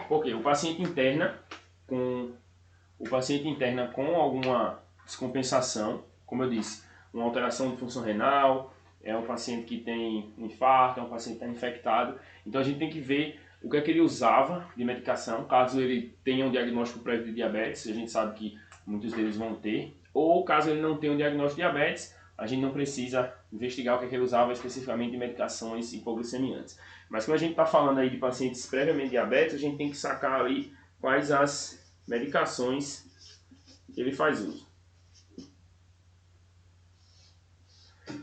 Porque o paciente interna com alguma descompensação, como eu disse, uma alteração de função renal, é um paciente que tem um infarto, é um paciente que está infectado. Então a gente tem que ver o que é que ele usava de medicação, caso ele tenha um diagnóstico prévio de diabetes, a gente sabe que muitos deles vão ter, ou caso ele não tenha um diagnóstico de diabetes, a gente não precisa investigar o que é que ele usava especificamente de medicações hipoglicemiantes. Mas quando a gente está falando aí de pacientes previamente diabetes, a gente tem que sacar ali quais as medicações que ele faz uso.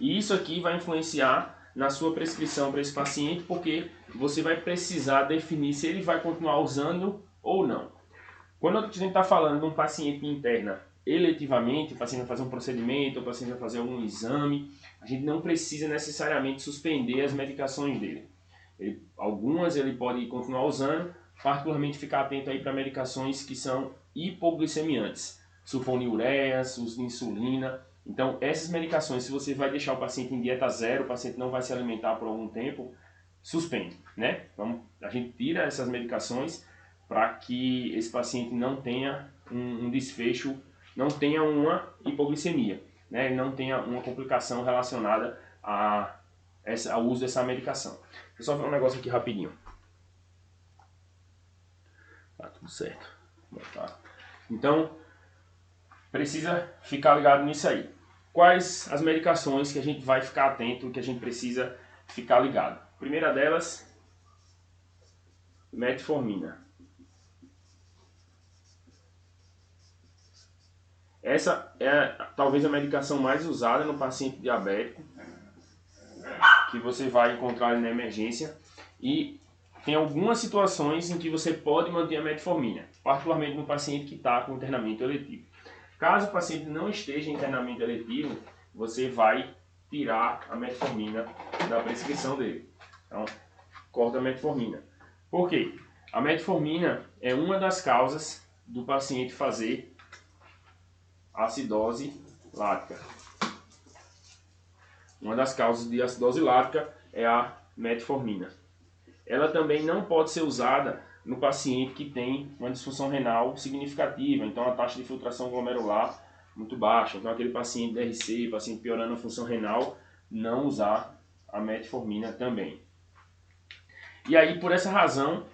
E isso aqui vai influenciar na sua prescrição para esse paciente, porque você vai precisar definir se ele vai continuar usando ou não. Quando a gente está falando de um paciente que interna eletivamente, o paciente vai fazer um procedimento, o paciente vai fazer algum exame, a gente não precisa necessariamente suspender as medicações dele. Algumas ele pode continuar usando, particularmente ficar atento aí para medicações que são hipoglicemiantes, sulfonilureias, uso de insulina. Então essas medicações, se você vai deixar o paciente em dieta zero, o paciente não vai se alimentar por algum tempo, suspende, né? Então a gente tira essas medicações para que esse paciente não tenha um desfecho, não tenha uma hipoglicemia, né? Ele não tenha uma complicação relacionada ao uso dessa medicação. Deixa eu só ver um negócio aqui rapidinho. Tá tudo certo. Então, precisa ficar ligado nisso aí. Quais as medicações que a gente vai ficar atento, que a gente precisa ficar ligado? A primeira delas, metformina. Essa é talvez a medicação mais usada no paciente diabético, que você vai encontrar na emergência, e tem algumas situações em que você pode manter a metformina, particularmente no paciente que está com internamento eletivo. Caso o paciente não esteja em internamento eletivo, você vai tirar a metformina da prescrição dele. Então, corta a metformina. Por quê? A metformina é uma das causas do paciente fazer acidose lática. Uma das causas de acidose lática é a metformina. Ela também não pode ser usada no paciente que tem uma disfunção renal significativa, então a taxa de filtração glomerular muito baixa, então aquele paciente DRC, paciente piorando a função renal, não usar a metformina também. E aí, por essa razão,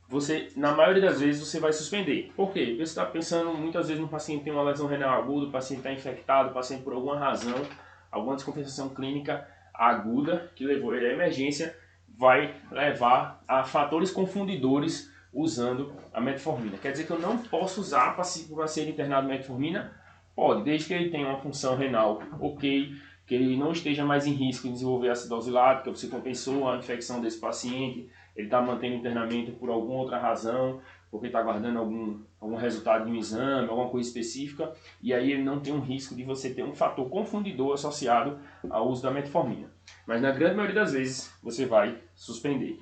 você, na maioria das vezes, você vai suspender. Por quê? Porque você está pensando muitas vezes no paciente que tem uma lesão renal aguda, o paciente está infectado, o paciente por alguma razão, alguma descompensação clínica aguda que levou ele à emergência, vai levar a fatores confundidores usando a metformina. Quer dizer que eu não posso usar para ser internado metformina? Pode, desde que ele tenha uma função renal ok, que ele não esteja mais em risco de desenvolver acidose lática, você compensou a infecção desse paciente, ele está mantendo internamento por alguma outra razão, porque está aguardando algum resultado de um exame, alguma coisa específica, e aí ele não tem um risco de você ter um fator confundidor associado ao uso da metformina. Mas na grande maioria das vezes você vai suspender.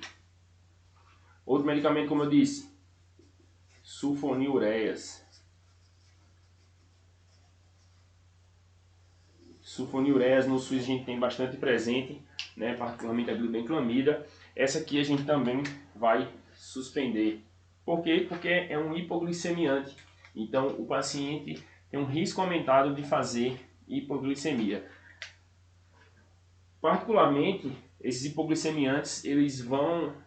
Outro medicamento, como eu disse, sulfonilureias. Sulfonilureias no SUS a gente tem bastante presente, né, particularmente a glibenclamida. Essa aqui a gente também vai suspender. Por quê? Porque é um hipoglicemiante. Então o paciente tem um risco aumentado de fazer hipoglicemia. Particularmente, esses hipoglicemiantes,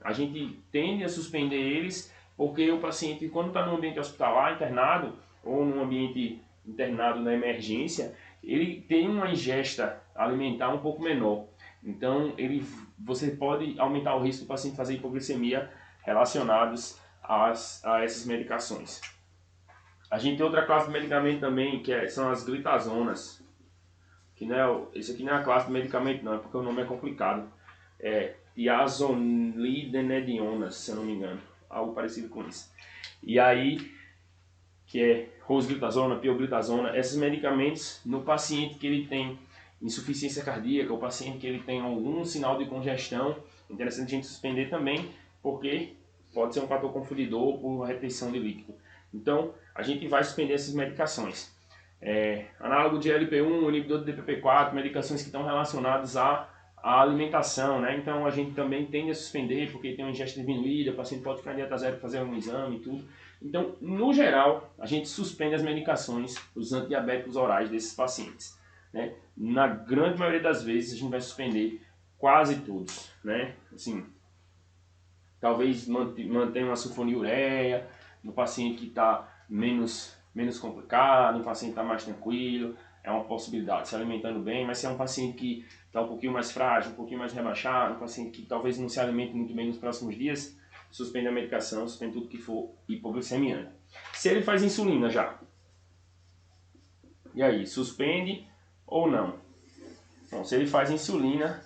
a gente tende a suspender eles porque o paciente, quando está no ambiente hospitalar internado ou num ambiente internado na emergência, ele tem uma ingesta alimentar um pouco menor. Então, você pode aumentar o risco do paciente fazer hipoglicemia relacionados a essas medicações. A gente tem outra classe de medicamento também, são as glitazonas. Esse aqui não é a classe de medicamento não, é porque o nome é complicado. É tiazolidenedionas, se eu não me engano. Algo parecido com isso. E aí, que é rosglitazona, pioglitazona, esses medicamentos no paciente que ele tem insuficiência cardíaca, o paciente que ele tem algum sinal de congestão, é interessante a gente suspender também, porque pode ser um fator confundidor por retenção de líquido. Então, a gente vai suspender essas medicações. Análogo de LP1, inibidor de DPP4, medicações que estão relacionadas a A alimentação, né? Então a gente também tende a suspender porque tem uma ingesta diminuída, o paciente pode ficar em dieta zero, fazer um exame e tudo. Então, no geral, a gente suspende as medicações, os antidiabéticos orais desses pacientes, né? Na grande maioria das vezes a gente vai suspender quase todos, né? Assim, talvez mantenha uma sulfonilureia no paciente que está menos complicado, no paciente que está mais tranquilo, é uma possibilidade, se alimentando bem, mas se é um paciente que está um pouquinho mais frágil, um pouquinho mais rebaixado, um paciente que talvez não se alimente muito bem nos próximos dias, suspende a medicação, suspende tudo que for hipoglicemiante. Se ele faz insulina já, e aí, suspende ou não? Bom, se ele faz insulina,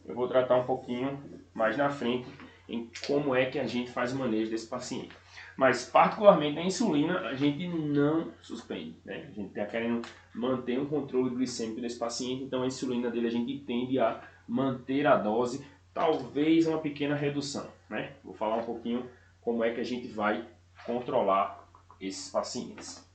eu vou tratar um pouquinho mais na frente em como é que a gente faz o manejo desse paciente. Mas, particularmente, a insulina a gente não suspende, né? A gente está querendo manter um controle glicêmico desse paciente, então a insulina dele a gente tende a manter a dose, talvez uma pequena redução, né? Vou falar um pouquinho como é que a gente vai controlar esses pacientes.